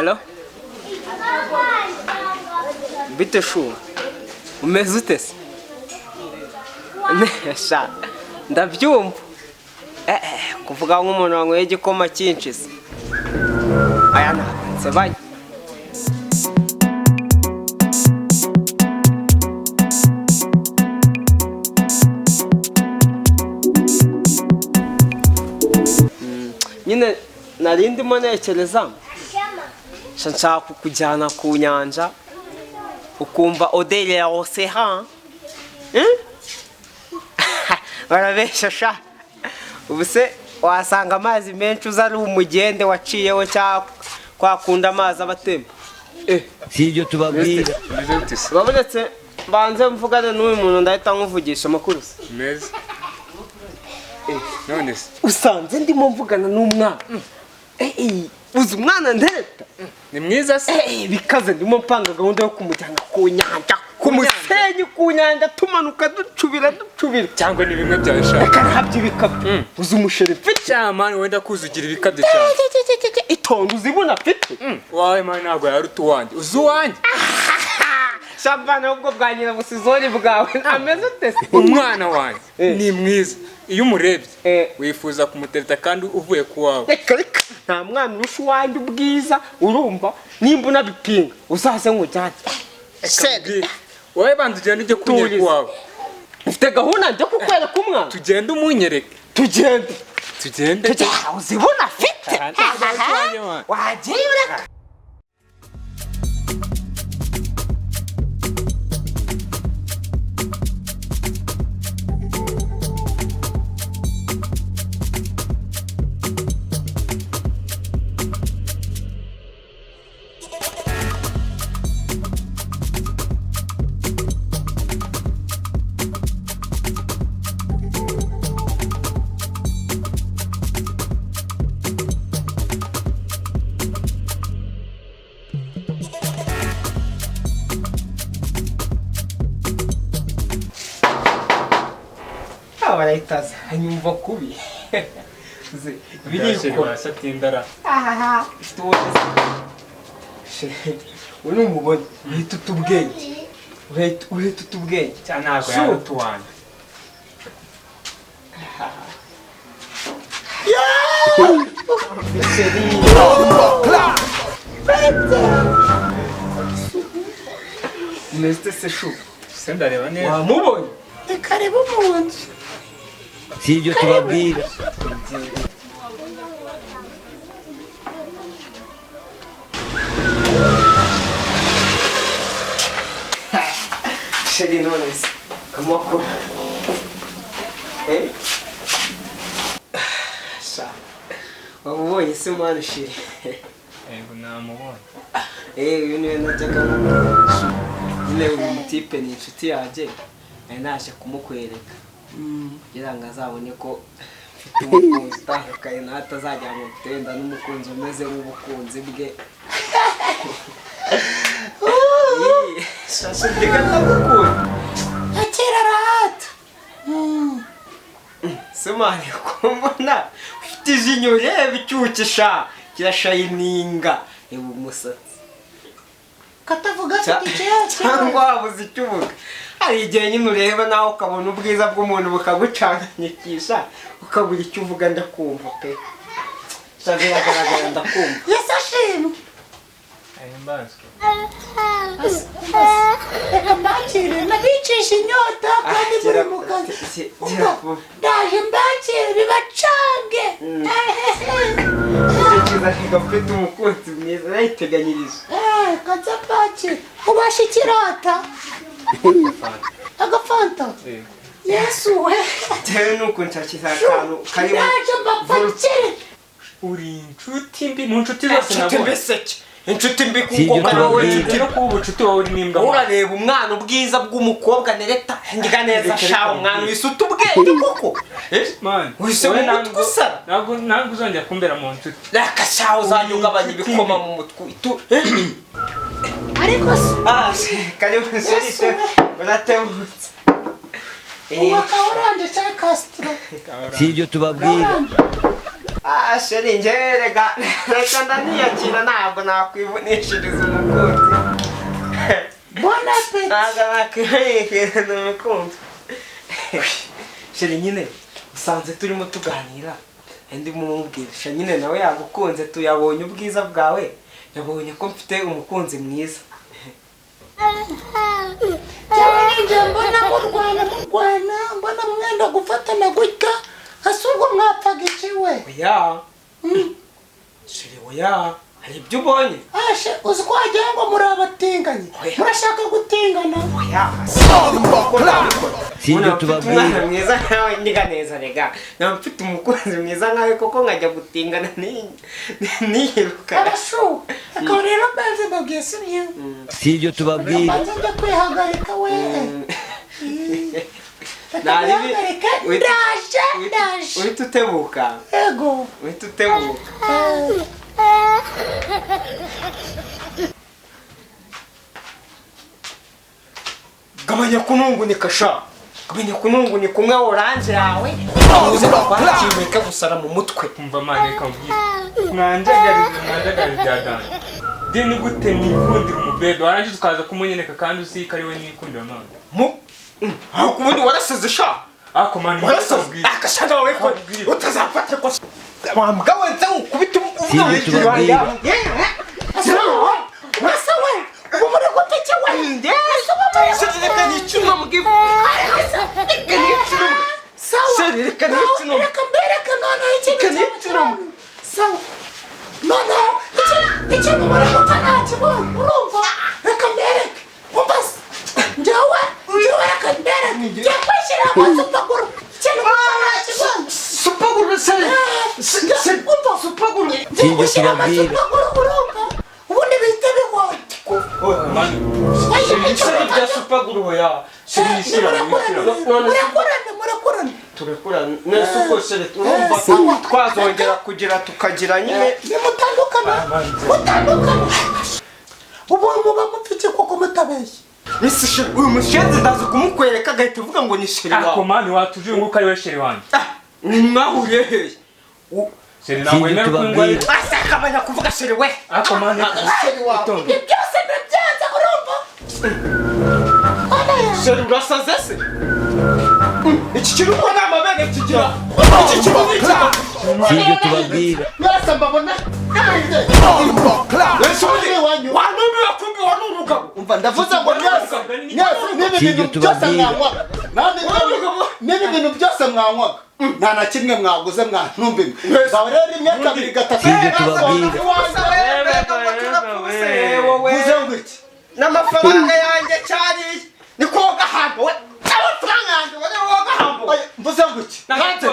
Alo? Bite shu? Umeze ute se? Nesha. Ndabyumva. Kuvuga nk'umuntu wanyweye igikoma cyinshi se. Aya ntabwo bayi. Nyine nari ndimo nekereza nshaka kukujyana ku nyanja ukumva odeur ya ocean barabesha sha ubuse wasanga amazi menshi uza ari umugende waciyeho cyangwa kwakunda amazi abatemba si ibyo tubabwira babonetse banze mvugane n'uyu muntu ndahita nkuvugisha amakuru meza none se usanze ndimo mvugana n'umwana uzi umwana ndereta ni mwiza se bikaze ndimo mpanga gahunda yo kumujyana ku nyanja ku musenyi ku nyanja tumanuka ducubira cyangwa ni bimwe byashaka ntabyo ibikabyo uzi umusheri mfite cyamani wenda kuzugira ibikabyo cyane itonde uzibona mfite wawe mani ntabwo yaruta uwanjye uzi uwanjye shabana ubwo bwa nyirabusizori bwawe ameze ute se umwana wanjye ni mwiza iyo umurebye wifuza kumutereta kandi uvuye ku wawe reka nta mwana urusha uwanjye ubwiza urumva nimba unabipinga uzaze nkujyane wowe banza ugenda ujye kunyereka uwawe ufite gahunda njya kukwereka umwana tugende umunyereke tugende uzibona afite wagiye ureka barayitaza hanyumva kubi biriko basatindara uno mubone uhita utubwenge uhita utubwenge cyane ntabwo yarutuwanye Neste se shu sendareba neza wamubonye kareba umuntu si ibyo tubabwira sheri none se amakuru wamubonye se mwana sheri yego namubonye uyu niwe najyaga mukoresha nyine uyu mutipe ni inshuti yanjye naje kumukwereka kugira ngo azabone ko mfite umukunzi utandukanye nawe atazajya mu gutenda n'umukunzi umeze nk'ubukunzi bwe shashe mbega ndagukunda akira rata se mani kumbona ufite ijinyo reba icyukisha kirashayininga reba umusatsi katavuga afite ikiyaga cyangwa wabuze icyo uvuga hari igihe nyine ureba nawe ukabona ubwiza bw'umuntu bukagucanganyikisha ukabura icyo uvuga ndakumva pe biragaragara ndakumva yesu ashimwe ahimbazwe reka mbakire nabicisha inyota kandi muri mu kazi ndaje mbakire bibacange icyo kiza kigafite umukunzi mwiza nayiteganyirije kaza mbakire ubasha ikirata agafanta yesu we tewe nuko nshakira akantu karimo ndaje mbapakire uri inshuti mbi mu nshuti zose nabonye inshuti mbi kuko ari wowe inshuti no kuba ubucuti wawe uri n'imbwa urareba umwana ubwiza bw'umukobwa nereta ngiga neza shaho umwana wisuta ubwenge koko wise mu mutwe usara ntabwo uzongera kumbera mu nshuti reka shaho uzajya ugabanya ibikoma mu mutwe ariko se karibu serivisi uratebutse uwaka oranje cyangwa kasitiro si ibyo tubabwira sheri ngerega reka ndaniyakira ntabwo nakwiboneshiriza umukunzi. Bona pe. Ntabwo nakwiboneshiriza umukunzi. Sheri nyine usanze turimo tuganira ndi mumubwirisha nyine nawe yagukunze tuyabonye ubwiza bwawe yabonye ko mfite umukunzi mwiza. Cyangwa mbona murwana mbona mwenda gufatana gutya asubwo mwapfaga ikiwe. Oya. Sheri oya hari ibyo ubonye. Ashe uzwagira ngo murabatinganye murashaka gutingana. Oya. Sibyo tubabwira. Umwana mwiza nawe ndiga neza rega. Nawe mfite umukunzi mwiza nkawe koko nkajya gutingana niyiruka. Abashu akaba rero mbanze mbabwiye sibyo. Sibyo tubabwira. Mbanze njya kwihagarika we. Ndaje. Uhita utebuka. Ego. Uhita utebuka. Gabanya kunungunika sha. Gabanya kunungunika umwe oranje yawe. Uze bakimeka gusara mu mutwe. Umva mane kambye. Mwanjagariza dada. Deni gute nikundira umubebe waranje tukaza kumunyeneka kandi usika ari we nikundira mama. Hakubundi waraseze sha. Ako mani waraseze. Akashaka wawe ko utazafata ko wambwa wenza ukubita Sibyo tubabwira. Masawe. Umuri guteke we. Nde. Reka nicuma mugifu. Sawa. Reka nicuma. Reka mbereka none ikintu. Sawa. None ikintu muragutana kibona urumva reka mbereke. Umbas. Njyewe reka mbereke. Cyakwishyira mu supaguru. Ikintu muragutana kibona. Supaguru se. Supaguru. Sibyo tubabwira. Ubundi bihita bigora. Sheri bya supaguru hoya. Sheri nishyira. Murakorana. Turekurana. Nese uko sheri urumva twazongera kugira tukagira nyine. Nimutandukana. Ubu muba mufite koko mutabeshye. Nese sheri uyu mushenzi ndaza kumukwereka agahita uvuga ngo ni sheri wawe. Ako mani watuje nguko ari we sheri wanjye. Mwahuriye he? Sheri nawe Sibyo tubabwira. Asakabanya kuvuga sheri we. Ako mani Sheri wawe. Byose ndabyanze urumva. Sheri urasaze se? Iki kintu uko nta mabere kigira. Iki kibazo cyawe. Sibyo tubabwira. Mwese mbabona. Wanumbi wakumbi wanurugabo. Umva ndavuze ngo Sibyo tubabwira. Niba ibintu byose mwanywaga nta na kimwe mwaguze mwantumbi. Bawe rero rimwe kabiri gatatu. Sibyo tubabwira. Muze ngo iki? N'amafaranga yanjye cyari ni koga hantu we. Amafaranga yanjye we woga hantu. Mvuze ngo iki? Hanze